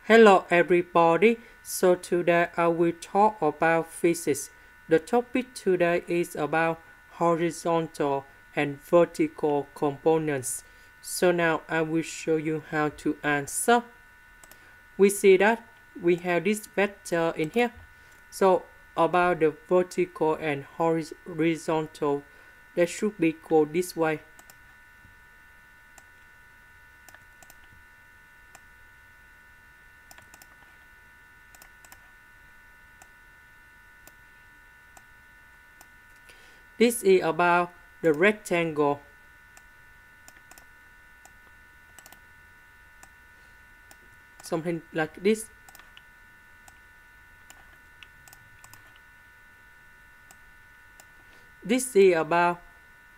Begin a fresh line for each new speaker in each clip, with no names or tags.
Hello everybody, so today I will talk about physics. The topic today is about horizontal and vertical components. So now I will show you how to answer. We see that we have this vector in here. So about the vertical and horizontal, that should be called this way. This is about the rectangle. Something like this. This is about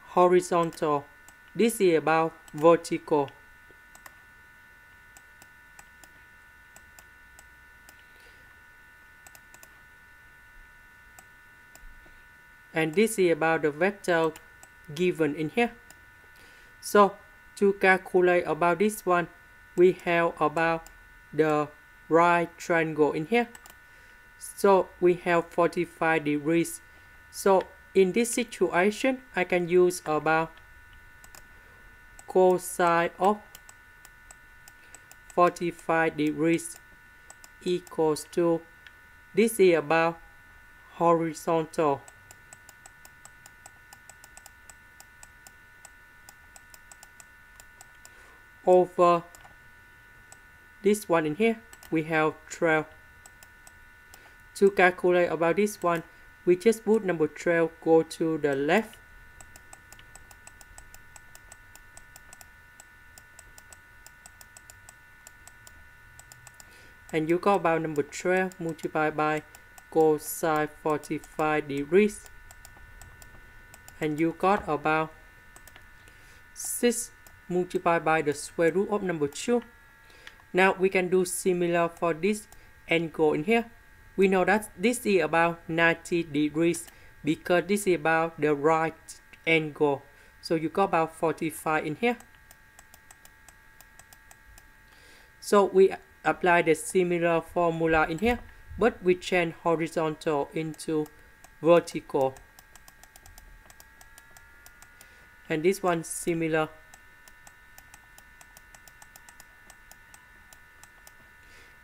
horizontal. This is about vertical. And this is about the vector given in here. So to calculate about this one, we have about the right triangle in here. So we have 45 degrees. So in this situation, I can use about cosine of 45 degrees equals to, this is about horizontal, over this one in here, we have 12. To calculate about this one, we just put number 12 go to the left. And you got about number 12 multiplied by cosine 45 degrees. And you got about 6 multiplied by the square root of number 2. Now we can do similar for this angle in here. We know that this is about 90 degrees because this is about the right angle. So you got about 45 in here. So we apply the similar formula in here, but we change horizontal into vertical. And this one similar.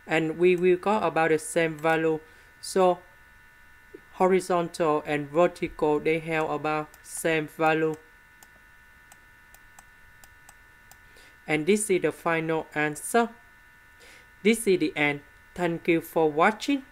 And we will got about the same value. So horizontal and vertical, they have about same value. And this is the final answer. This is the end. Thank you for watching.